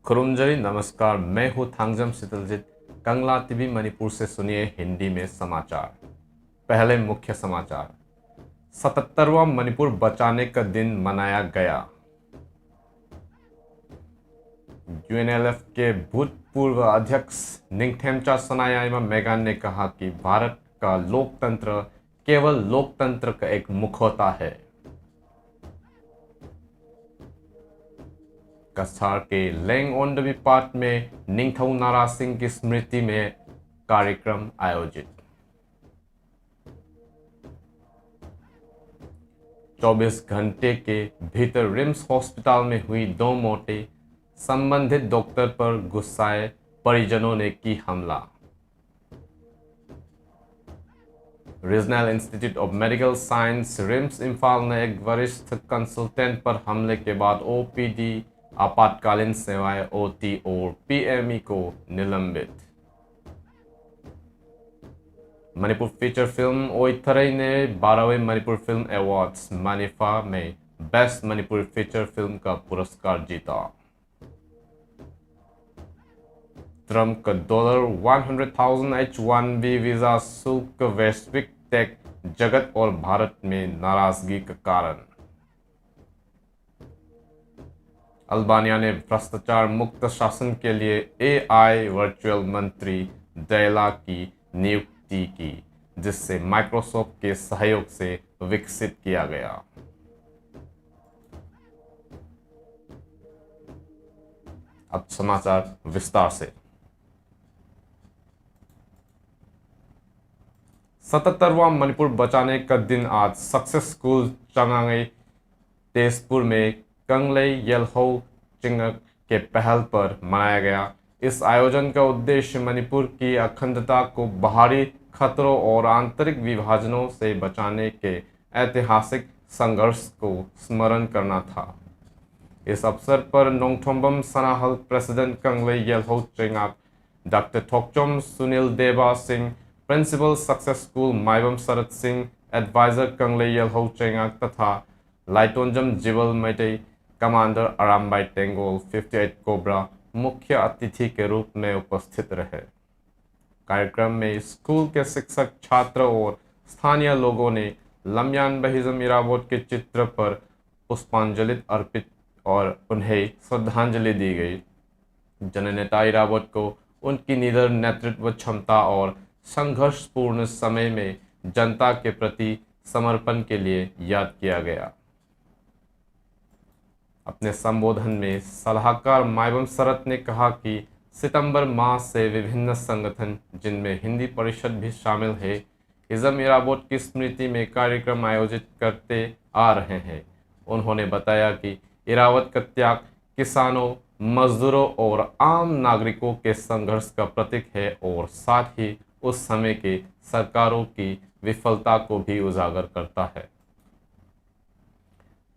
खुरुमजरी नमस्कार, मैं हूँ थांगजम सितलजित। कंगला टीवी मणिपुर से सुनिए हिंदी में समाचार। पहले मुख्य समाचार। 77वां मणिपुर बचाने का दिन मनाया गया। यूएनएलएफ के भूतपूर्व अध्यक्ष निंगथेमचा सनायाइमा मेगन ने कहा कि भारत का लोकतंत्र केवल लोकतंत्र का एक मुखौटा है। कछार के लेंगओंडवी पार्क में निंगथौ नारा सिंह की स्मृति में कार्यक्रम आयोजित। 24 घंटे के भीतर रिम्स हॉस्पिटल में हुई 2 मौतें, संबंधित डॉक्टर पर गुस्साए परिजनों ने की हमला। Regional institute of medical science RIMS Imphal ने एक वरिष्ठ कंसल्टेंट पर हमले के बाद ओपीडी, आपातकालीन सेवाएं ओटी और पीएमई को निलंबित। मणिपुर फीचर फिल्म ओइथरई ने 12वें मणिपुर फिल्म अवार्ड्स मानिफा में बेस्ट मणिपुर फीचर फिल्म का पुरस्कार जीता। ट्रंप का $100,000 H-1B वीजा शुल्क वैश्विक टेक जगत और भारत में नाराजगी का कारण। अल्बानिया ने भ्रष्टाचार मुक्त शासन के लिए एआई वर्चुअल मंत्री दैला की नियुक्ति की, जिससे माइक्रोसॉफ्ट के सहयोग से विकसित किया गया। अब समाचार विस्तार से। 77वां मणिपुर बचाने का दिन आज सक्सेस स्कूल चंगांगे तेजपुर में कंगले येल्हो चिंगक के पहल पर मनाया गया। इस आयोजन का उद्देश्य मणिपुर की अखंडता को बाहरी खतरों और आंतरिक विभाजनों से बचाने के ऐतिहासिक संघर्ष को स्मरण करना था। इस अवसर पर नोंगथोंबम सनाहल प्रेसिडेंट कंगले येल्हो चिंगक, डॉक्टर थोकचोम सुनील देवा Singh, principal success school Maibam Sharad Singh, adviser Kangle येल्हो चिंगक तथा लाइटोंजम जिबल मैटे कमांडर अरामबाई टेंगोल 58 कोबरा मुख्य अतिथि के रूप में उपस्थित रहे। कार्यक्रम में स्कूल के शिक्षक, छात्र और स्थानीय लोगों ने लम्यान बहिजम इराबोट के चित्र पर पुष्पांजलि अर्पित और उन्हें श्रद्धांजलि दी गई। जननेता इराबोट को उनकी निडर नेतृत्व क्षमता और संघर्षपूर्ण समय में जनता के प्रति समर्पण के लिए याद किया गया। अपने संबोधन में सलाहकार माइबम शरद ने कहा कि सितंबर माह से विभिन्न संगठन, जिनमें हिंदी परिषद भी शामिल है, हिजम इराबोट की स्मृति में कार्यक्रम आयोजित करते आ रहे हैं। उन्होंने बताया कि इरावत का त्याग किसानों, मजदूरों और आम नागरिकों के संघर्ष का प्रतीक है और साथ ही उस समय के सरकारों की विफलता को भी उजागर करता है।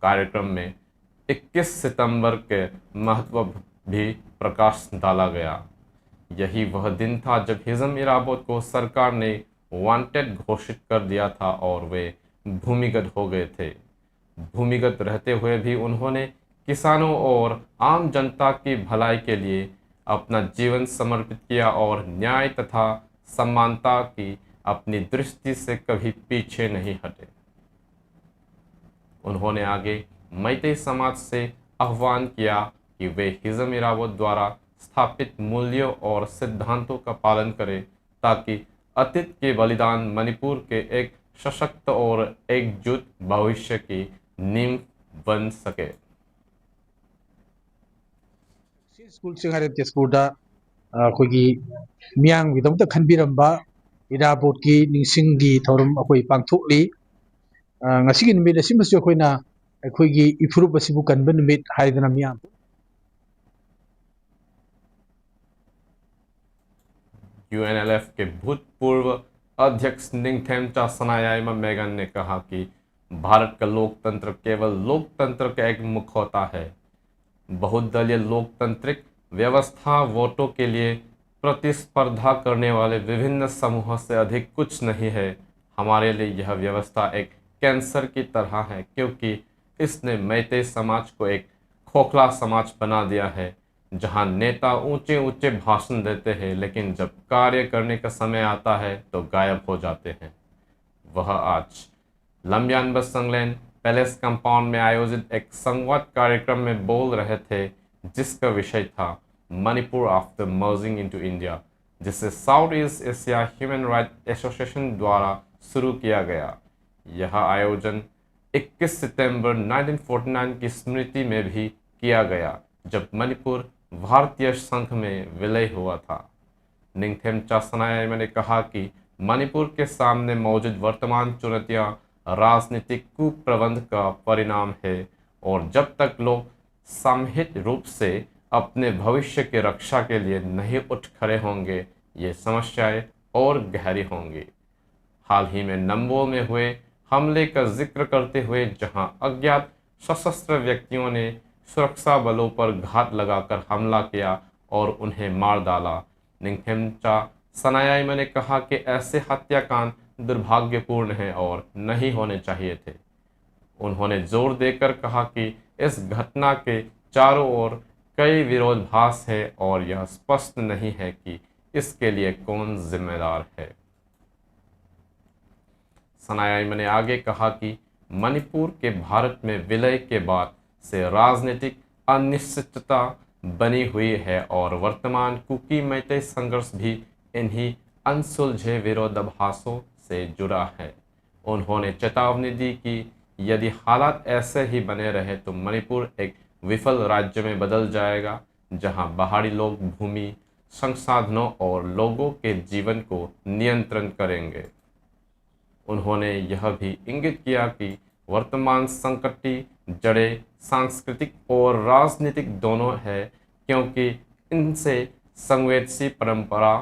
कार्यक्रम में 21 सितंबर के महत्व भी प्रकाश डाला गया। यही वह दिन था जब हिजम इराबोट को सरकार ने वांटेड घोषित कर दिया था और वे भूमिगत हो गए थे। भूमिगत रहते हुए भी उन्होंने किसानों और आम जनता की भलाई के लिए अपना जीवन समर्पित किया और न्याय तथा समानता की अपनी दृष्टि से कभी पीछे नहीं हटे। उन्होंने आगे मैतेई समाज से आह्वान किया कि वे हिजम इराबोट द्वारा स्थापित मूल्यों और सिद्धांतों का पालन करें, ताकि अतीत के बलिदान मणिपुर के एक सशक्त और एकजुट भविष्य की नींव बन सके। स्कूल सिंगारे तेजपुर अखोगी मियांग विदमत खनबिरंबा इराबोट की निंसिंगी थौरम अखोई पांगथोकली ngasiगी निमित असिमसु अखोइना अखोगी इफुरुप असिबु कनब निमित हाइदना मियांग यूएनएलएफ के भूतपूर्व अध्यक्ष निंगथेमचा सनायाइमा मेगन ने कहा कि भारत का लोकतंत्र केवल लोकतंत्र का एक मुखौटा है। बहुदलीय लोकतांत्रिक व्यवस्था वोटों के लिए प्रतिस्पर्धा करने वाले विभिन्न समूहों से अधिक कुछ नहीं है। हमारे लिए यह व्यवस्था एक कैंसर की तरह है, क्योंकि इसने मैतेई समाज को एक खोखला समाज बना दिया है। जहां नेता ऊंचे ऊंचे भाषण देते हैं लेकिन जब कार्य करने का समय आता है तो गायब हो जाते हैं। वह आज लंबियान संगलेन पैलेस कंपाउंड में आयोजित एक संवाद कार्यक्रम में बोल रहे थे, जिसका विषय था Manipur after merging into India, जिसे south east Asia human rights association द्वारा शुरू किया गया। यह आयोजन 21 सितंबर 1949 की स्मृति में भी किया गया, जब मणिपुर भारतीय संघ में विलय हुआ था। निंगथेम सनायामा ने कहा कि मणिपुर के सामने मौजूद वर्तमान चुनौतियां राजनीतिक कुप्रबंध का परिणाम है और जब तक लोग सामूहिक रूप से अपने भविष्य की रक्षा के लिए नहीं उठ खड़े होंगे, ये समस्याएं और गहरी होंगी। हाल ही में नंबोल में हुए हमले का जिक्र करते हुए जहां अज्ञात सशस्त्र व्यक्तियों ने सुरक्षा बलों पर घात लगाकर हमला किया और उन्हें मार डाला, निंगथेम सनायामा ने कहा कि ऐसे हत्याकांड दुर्भाग्यपूर्ण हैं और नहीं होने चाहिए थे। उन्होंने जोर देकर कहा कि इस घटना के चारों ओर कई विरोधाभास है और यह स्पष्ट नहीं है कि इसके लिए कौन जिम्मेदार है। सनायामा ने आगे कहा कि मणिपुर के भारत में विलय के बाद से राजनीतिक अनिश्चितता बनी हुई है और वर्तमान कुकी मैतेई संघर्ष भी इन्हीं अनसुलझे विरोधाभासों से जुड़ा है। उन्होंने चेतावनी दी कि यदि हालात ऐसे ही बने रहे तो मणिपुर एक विफल राज्य में बदल जाएगा, जहां बाहरी लोग भूमि, संसाधनों और लोगों के जीवन को नियंत्रण करेंगे। उन्होंने यह भी इंगित किया कि वर्तमान संकट की जड़ें सांस्कृतिक और राजनीतिक दोनों है, क्योंकि इनसे संवेदनशील परंपरा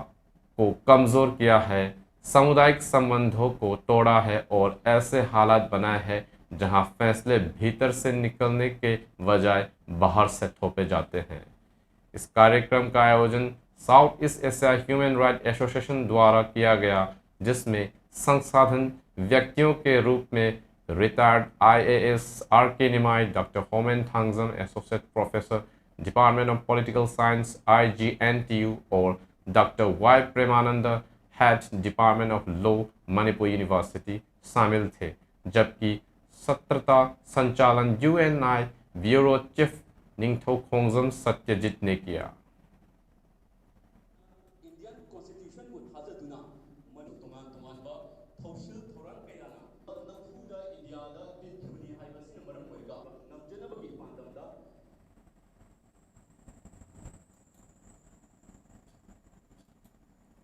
को कमज़ोर किया है, सामुदायिक संबंधों को तोड़ा है और ऐसे हालात बनाए हैं जहां फैसले भीतर से निकलने के बजाय बाहर से थोपे जाते हैं। इस कार्यक्रम का आयोजन south east Asia human rights association द्वारा किया गया, जिसमें संसाधन व्यक्तियों के रूप में retired IAS RK Nimai, doctor Homen Thangjam, associate professor department of political science IGNTU और doctor Y Premanand, head department of law, Manipur university शामिल थे, जबकि सत्रता संचालन UNI bureau chief Ningthou खोंगजम Satyajit ने किया।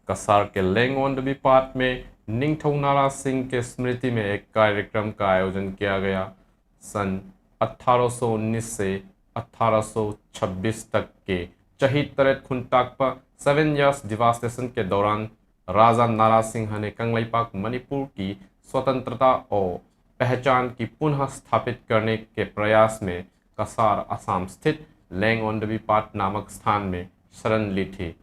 कसार के लेंगओंडबी पार्क में निंगथौ नारा सिंह के स्मृति में एक कार्यक्रम का आयोजन किया गया। सन 1819 से 1826 तक के चहितरेट खुंटाकपा 7 इयर्स डिवास्टेशन के दौरान राजा नारा सिंह ने कंगलेपाक मणिपुर की स्वतंत्रता और पहचान की पुनः स्थापित करने के प्रयास में कसार असम स्थित लेंगओंडबी पार्क नामक स्थान में शरण ली थी।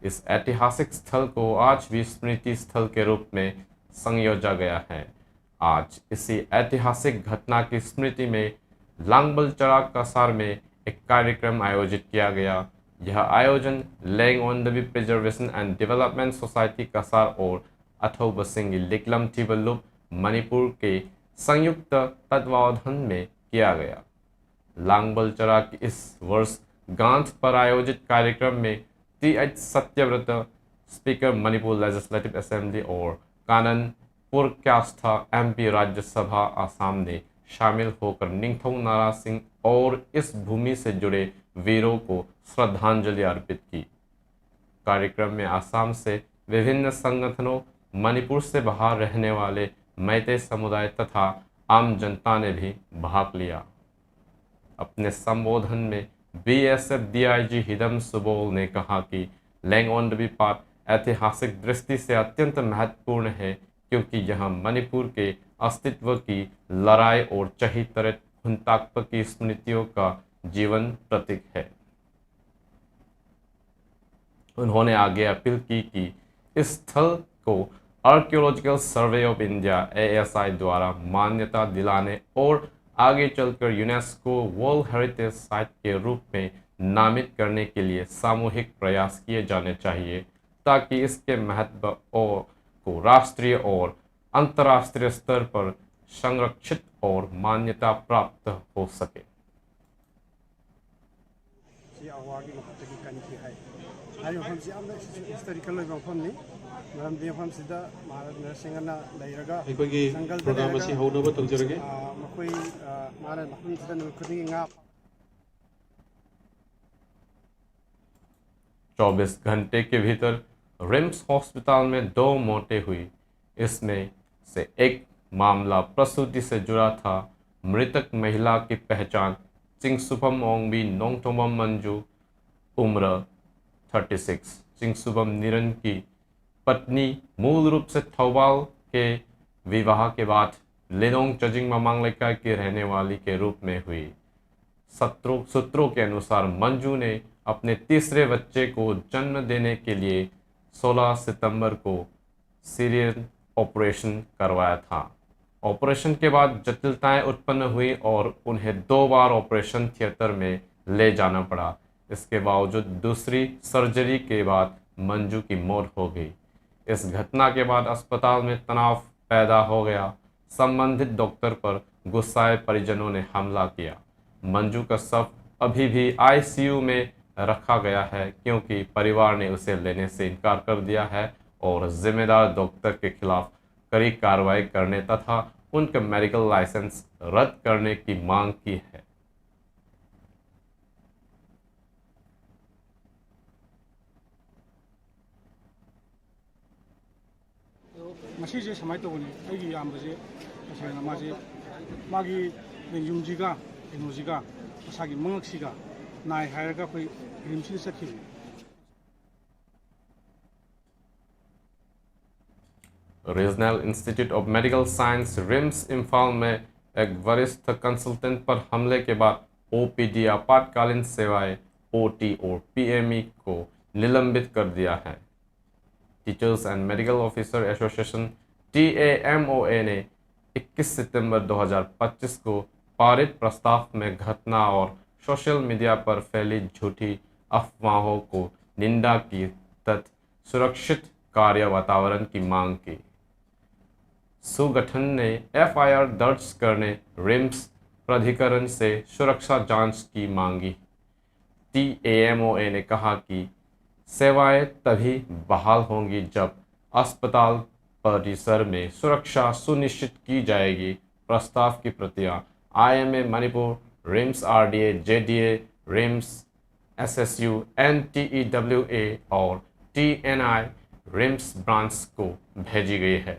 इस ऐतिहासिक स्थल को आज भी स्मृति स्थल के रूप में संयोजा गया है। आज इसी ऐतिहासिक घटना की स्मृति में लांगबलचरा कसार में एक कार्यक्रम आयोजित किया गया। यह आयोजन लेंगओंडबी प्रिजर्वेशन एंड डेवलपमेंट सोसाइटी कसार और अथौ बसिंगी लिकलम थिबलुप मणिपुर के संयुक्त तत्वावधान में किया गया। लांगबलचरा के इस वर्ष गांध पर आयोजित कार्यक्रम में TH Satyabrata, speaker Manipur legislative assembly और कानन पुरकास्था MP राज्यसभा आसाम ने शामिल होकर निंगथौ नारा सिंह और इस भूमि से जुड़े वीरों को श्रद्धांजलि अर्पित की। कार्यक्रम में आसाम से विभिन्न संगठनों, मणिपुर से बाहर रहने वाले मैतेई समुदाय तथा आम जनता ने भी भाग लिया। अपने संबोधन में BSF DIG हिदम सुबोल ने कहा कि लेंगओंडबी पार्क ऐतिहासिक दृष्टि से अत्यंत महत्वपूर्ण है, क्योंकि यह मणिपुर के अस्तित्व की लड़ाई और चहितरेट खुंटाकपा की स्मृतियों का जीवन प्रतीक है। उन्होंने आगे अपील की कि इस स्थल को archaeological survey of India ASI द्वारा मान्यता दिलाने और आगे चलकर यूनेस्को वर्ल्ड हेरिटेज साइट के रूप में नामित करने के लिए सामूहिक प्रयास किए जाने चाहिए ताकि इसके महत्व को राष्ट्रीय और अंतर्राष्ट्रीय स्तर पर संरक्षित और मान्यता प्राप्त हो सके। चौबीस घंटे के भीतर रिम्स हॉस्पिटल में 2 मौतें हुई। इसमें से एक मामला प्रसूति से जुड़ा था। मृतक महिला की पहचान चिंगसुपम ओंगबी नोंगटोमम मंजू उम्र 36 चिंगसुपम निरन की पत्नी मूल रूप से थौबाल के विवाह के बाद लेनोंग चजिंग ममांगलेका की रहने वाली के रूप में हुई। सूत्रों के अनुसार मंजू ने अपने तीसरे बच्चे को जन्म देने के लिए 16 सितंबर को सीरियन ऑपरेशन करवाया था। ऑपरेशन के बाद जटिलताएं उत्पन्न हुई और उन्हें 2 बार ऑपरेशन थिएटर में ले जाना पड़ा। इसके बावजूद दूसरी सर्जरी के बाद मंजू की मौत हो गई। इस घटना के बाद अस्पताल में तनाव पैदा हो गया। संबंधित डॉक्टर पर गुस्साए परिजनों ने हमला किया। मंजू का शव अभी भी आईसीयू में रखा गया है क्योंकि परिवार ने उसे लेने से इनकार कर दिया है और जिम्मेदार डॉक्टर के खिलाफ कड़ी कार्रवाई करने तथा उनका मेडिकल लाइसेंस रद्द करने की मांग की है। मसीजे समाय तो बनी अगी याम बजे असेना माजे मागी बेंजुमजिगा एनोजिगा असागी मंगक्सिगा नाय हायरगा कोई रिमसिन सखी। Regional institute of medical science RIMS Imphal में एक वरिष्ठ कंसल्टेंट पर हमले के बाद ओपीडी आपातकालीन सेवाएं ओटी और पीएमई को निलंबित कर दिया है। Teachers and medical officer association TAMOA ने 21 सितंबर 2025 को पारित प्रस्ताव में घटना और सोशल मीडिया पर फैली झूठी अफवाहों को निंदा की तथा सुरक्षित कार्य वातावरण की मांग की। संगठन ने FIR दर्ज करने रिम्स प्राधिकरण से सुरक्षा जांच की मांगी। TAMOA ने कहा कि सेवाएं तभी बहाल होंगी जब अस्पताल परिसर में सुरक्षा सुनिश्चित की जाएगी। प्रस्ताव की प्रतियां IMA Manipur, RIMS RDA, JDA, RIMS SSU, NTEWA और TNI रिम्स ब्रांच को भेजी गई है।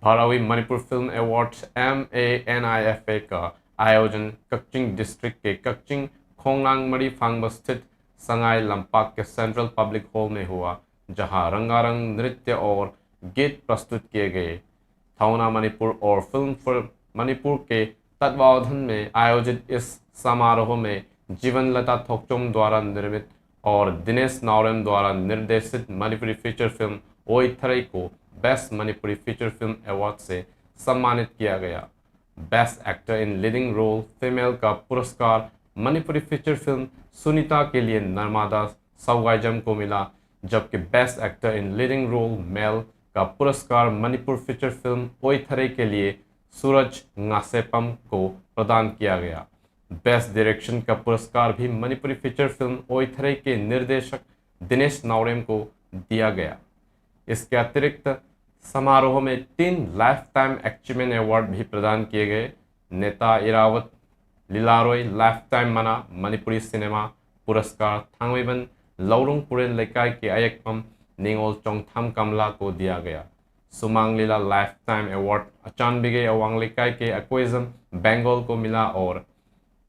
बारहवीं मणिपुर फिल्म अवार्ड्स MANIFA का आयोजन कक्चिंग डिस्ट्रिक्ट के कक्चिंग खोंगनांग मड़ी फांगब स्थित संगाई लंपाक के सेंट्रल पब्लिक हॉल में हुआ, जहां रंगारंग नृत्य और गीत प्रस्तुत किए गए। थौना मणिपुर और फिल्म फॉर मणिपुर के तत्वावधान में आयोजित इस समारोह में जीवनलता थोकचोम द्वारा निर्मित और दिनेश नावरेम द्वारा निर्देशित मणिपुरी फीचर फिल्म ओइथरई को best Manipuri feature film award से सम्मानित किया गया। Best actor in leading role female का पुरस्कार मणिपुरी फीचर फिल्म सुनीता के लिए नर्मदा सौगाइजम को मिला, जबकि best actor in leading role male का पुरस्कार मणिपुर फीचर फिल्म ओइथरई के लिए सूरज नासेपम को प्रदान किया गया। बेस्ट डायरेक्शन का पुरस्कार भी मणिपुरी फीचर फिल्म ओइथरई के निर्देशक दिनेश नावरेम को दिया गया। इसके अतिरिक्त समारोह में 3 लाइफ टाइम अचीवमेंट अवार्ड भी प्रदान किए गए। नेता इरावत लिलारोय लाइफ टाइम मना मणिपुरी सिनेमा पुरस्कार थांगवेबन लौरुंग पुरेन लेकाई के अयकपम निंगोल चोंगथाम कमला को दिया गया। सुमांग लीला लाइफ टाइम अवार्ड अचानबिगे अवांग लेकाई के अक्वेजम बंगाल को मिला और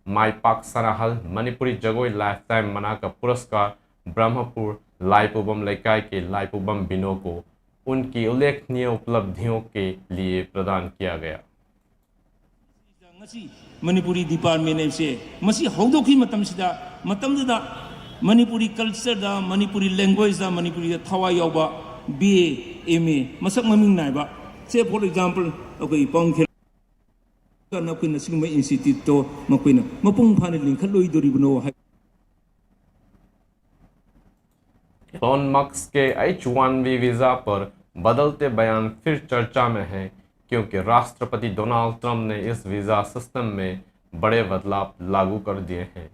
माईपाक सनाहल मणिपुरी जगोई लाइफ टाइम मना का पुरस्कार ब्रह्मपुर लाइपुबम लेकाई के लाइपुबम बिनो को उनकी उल्लेखनीय उपलब्धियों के लिए प्रदान किया गया। मणिपुरी डिपार्टमेंट से मसी हौदोखी मतमसिदा मणिपुरी कल्चर दा मणिपुरी लैंग्वेज दा मणिपुरी थवा यावबा BA MA masak maming naiba say for example okay pangkhel kana kuina singma institute to makuina mapung phane lingkhat loi doribno hai Elon Musk के H-1B वीजा पर बदलते बयान फिर चर्चा में है क्योंकि राष्ट्रपति डोनाल्ड ट्रंप ने इस वीजा सिस्टम में बड़े बदलाव लागू कर दिए हैं।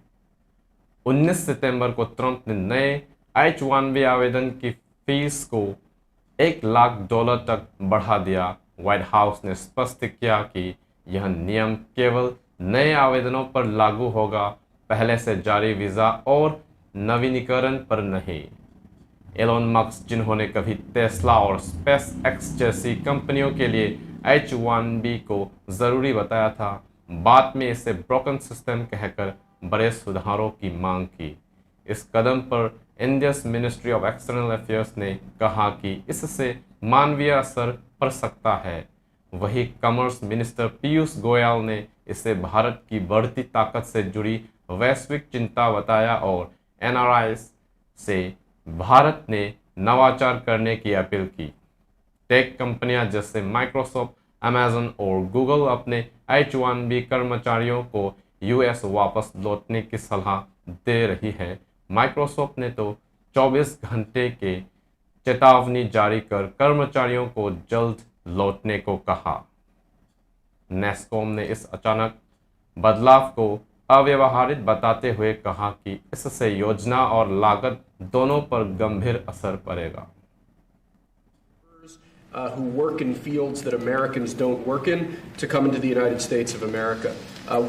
19 सितंबर को ट्रंप ने नए H-1B आवेदन की फीस को $1,00,000 तक बढ़ा दिया। व्हाइट हाउस ने स्पष्ट किया कि यह नियम केवल नए आवेदनों पर लागू होगा, पहले से जारी वीजा और नवीनीकरण पर नहीं। एलोन मस्क, जिन्होंने कभी टेस्ला और स्पेस एक्स जैसी कंपनियों के लिए H-1B को जरूरी बताया था, बाद में इसे ब्रोकन सिस्टम कहकर बड़े सुधारों की मांग की। इस कदम पर Indians ministry of external affairs ने कहा कि इससे मानवीय असर पड़ सकता है। वही कॉमर्स मिनिस्टर पीयूष गोयल ने इसे भारत की बढ़ती ताकत से जुड़ी वैश्विक चिंता बताया और NRIs से भारत ने नवाचार करने की अपील की। टेक कंपनियां जैसे माइक्रोसॉफ्ट, अमेजन और गूगल अपने H-1B कर्मचारियों को US वापस लौटने की सलाह दे रही है। माइक्रोसॉफ्ट ने तो 24 घंटे के चेतावनी जारी कर कर्मचारियों को जल्द लौटने को कहा। नेस्कॉम ने इस अचानक बदलाव को अव्यवहारिक बताते हुए कहा कि इससे योजना और लागत दोनों पर गंभीर असर पड़ेगा। Who work in fields that Americans don't work in to come into the United States of America.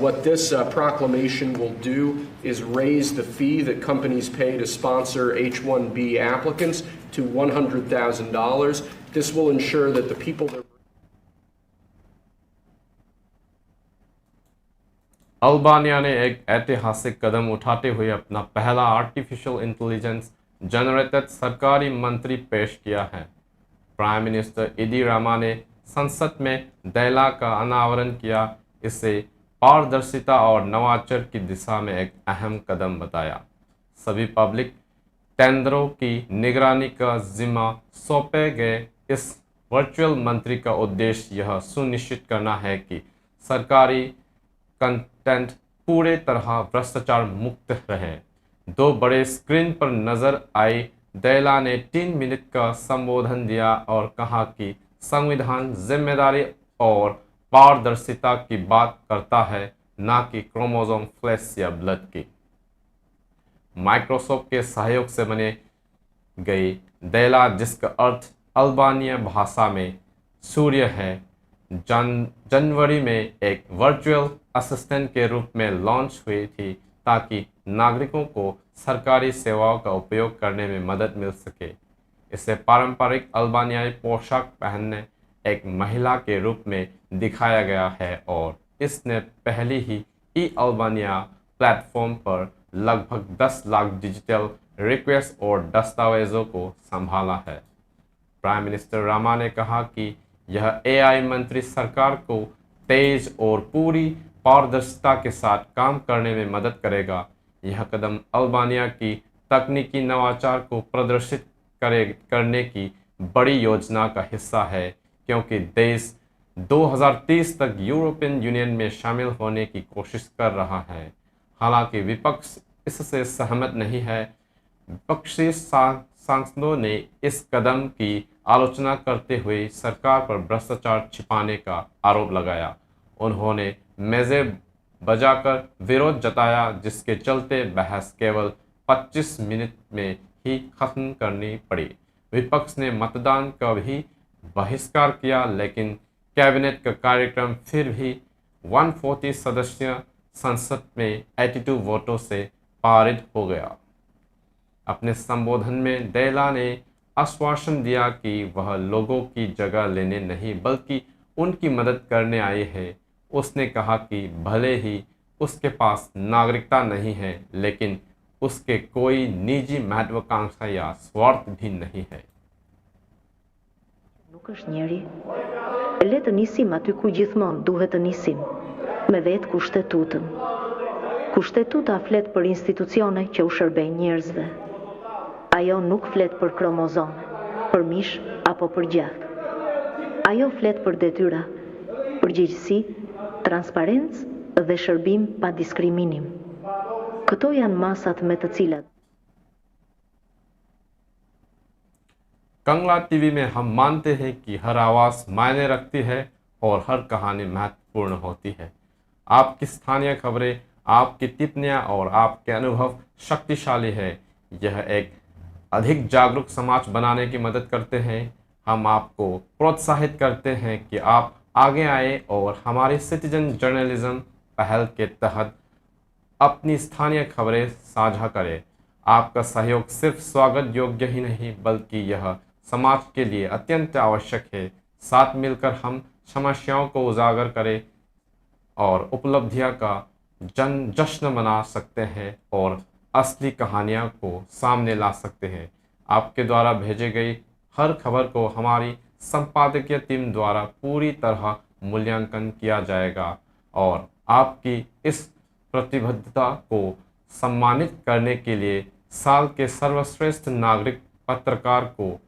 What this proclamation will do is raise the fee that companies pay to sponsor H-1B applicants to $100,000. This will ensure that the people that Albania ने एक ऐतिहासिक कदम उठाते हुए अपना पहला artificial intelligence generated सरकारी मंत्री पेश किया है। प्राइम मिनिस्टर इदी रामा ने संसद में दैला का अनावरण किया। इसे पारदर्शिता और नवाचार की दिशा में एक अहम कदम बताया। सभी पब्लिक टेंडरों की निगरानी का जिम्मा सौंपे गए इस वर्चुअल मंत्री का उद्देश्य यह सुनिश्चित करना है कि सरकारी कंटेंट पूरे तरह भ्रष्टाचार मुक्त रहे। दो बड़े स्क्रीन पर नजर आई दैला ने 3 मिनट का संबोधन दिया और कहा कि संविधान जिम्मेदारी और पारदर्शिता की बात करता है, न कि क्रोमोसोम, फ्लैश या ब्लड की। माइक्रोसॉफ्ट के सहयोग से बने गई दैला, जिसका अर्थ अल्बानिया भाषा में सूर्य है, जनवरी में एक वर्चुअल असिस्टेंट के रूप में लॉन्च हुई थी ताकि नागरिकों को सरकारी सेवाओं का उपयोग करने में मदद मिल सके। इसे पारंपरिक अल्बानियाई पोशाक पहनने एक महिला के रूप में दिखाया गया है और इसने पहले ही ई-अल्बानिया प्लेटफॉर्म पर लगभग 10 लाख डिजिटल रिक्वेस्ट और दस्तावेजों को संभाला है। प्राइम मिनिस्टर रामा ने कहा कि यह AI मंत्री सरकार को तेज और पूरी पारदर्शिता के साथ काम करने में मदद करेगा। यह कदम अल्बानिया की तकनीकी नवाचार को प्रदर्शित करने की बड़ी योजना का हिस्सा है, क्योंकि देश 2030 तक यूरोपियन यूनियन में शामिल होने की कोशिश कर रहा है। हालांकि विपक्ष इससे सहमत नहीं है। विपक्षी सांसदों ने इस कदम की आलोचना करते हुए सरकार पर भ्रष्टाचार छिपाने का आरोप लगाया। उन्होंने मेजें बजाकर विरोध जताया, जिसके चलते बहस केवल 25 मिनट में ही खत्म करनी पड़ी। विपक्ष ने मतदान का भी बहिष्कार किया, लेकिन कैबिनेट का कार्यक्रम फिर भी 140 सदस्य संसद में 82 वोटों से पारित हो गया। अपने संबोधन में दैला ने आश्वासन दिया कि वह लोगों की जगह लेने नहीं बल्कि उनकी मदद करने आई है। उसने कहा कि भले ही उसके पास नागरिकता नहीं है, लेकिन उसके कोई निजी महत्वाकांक्षा या स्वार्थ भी नहीं है। Nuk është njeri. Le të nisim aty ku gjithmonë duhet të nisim, me vetë kushtetutën. Kushtetuta flet për institucione që u shërbejnë njerëzve. Ajo nuk flet për kromozome, përmish apo për gjatë. Ajo flet për detyra, përgjegjësi, transparencë dhe shërbim pa diskriminim. Këto janë masat me të cilat कंगला TV में हम मानते हैं कि हर आवाज़ मायने रखती है और हर कहानी महत्वपूर्ण होती है। आपकी स्थानीय खबरें, आपकी टिप्पणियां और आपके अनुभव शक्तिशाली है। यह एक अधिक जागरूक समाज बनाने की मदद करते हैं। हम आपको प्रोत्साहित करते हैं कि आप आगे आए और हमारी सिटीजन जर्नलिज्म पहल के तहत अपनी स्थानीय खबरें साझा करें। आपका सहयोग सिर्फ स्वागत योग्य ही नहीं बल्कि यह समाज के लिए अत्यंत आवश्यक है। साथ मिलकर हम समस्याओं को उजागर करें और उपलब्धियां का जश्न मना सकते हैं और असली कहानियां को सामने ला सकते हैं। आपके द्वारा भेजे गई हर खबर को हमारी संपादकीय टीम द्वारा पूरी तरह मूल्यांकन किया जाएगा और आपकी इस प्रतिबद्धता को सम्मानित करने के लिए साल के सर्वश्रेष्ठ नागरिक पत्रकार को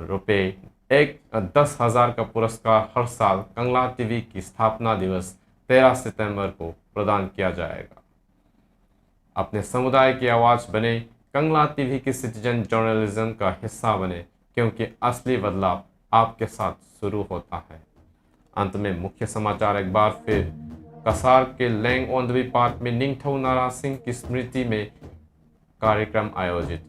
₹10,000 का पुरस्कार हर साल कंगला टीवी की स्थापना दिवस 13 सितंबर को प्रदान किया जाएगा। अपने समुदाय की आवाज़ बने, कंगला टीवी की सिटीजन जर्नलिज्म का हिस्सा बने, क्योंकि असली बदलाव आपके साथ शुरू होता है। अंत में मुख्य समाचार एक बार फिर। कसार के लैंग ओंदवी पार्क में निंगथौ नारा सिंह की स्मृति में कार्यक्रम आयोजित।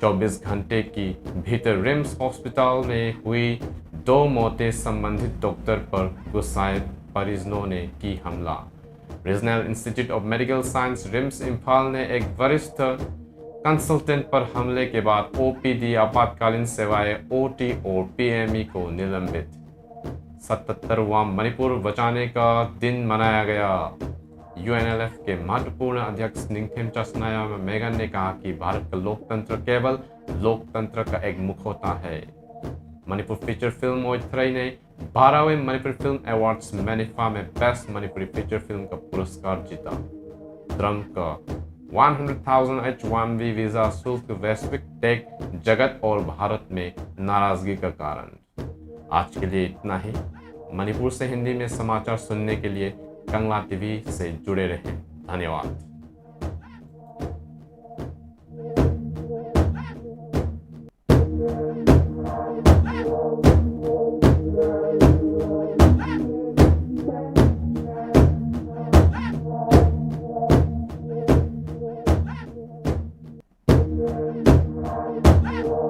24 घंटे की भीतर रिम्स हॉस्पिटल में हुई 2 मौतें, संबंधित डॉक्टर पर गुस्साए परिजनों ने की हमला। Regional institute of medical science RIMS Imphal ने एक वरिष्ठ कंसल्टेंट पर हमले के बाद ओपीडी आपातकालीन सेवाएं ओटी और पीएमई को निलंबित। 77वां मणिपुर बचाने का दिन मनाया गया। यूएनएलएफ के महत्वपूर्ण अध्यक्ष निंगथेम नाया मेगन ने कहा कि भारत का लोकतंत्र केवल लोकतंत्र का एक मुख होता है। मणिपुर फीचर फिल्म ओइथ्रई ने 12वें मणिपुर फिल्म अवार्ड्स मैनिफा में बेस्ट मणिपुरी फीचर फिल्म का पुरस्कार जीता। ट्रंप का 100,000 H-1B वीजा शुल्क वैश्विक टेक जगत और भारत में नाराजगी का कारण। आज के लिए इतना ही। मणिपुर से हिंदी में समाचार सुनने के लिए कंगला टीवी से जुड़े रहें। धन्यवाद। Thank you.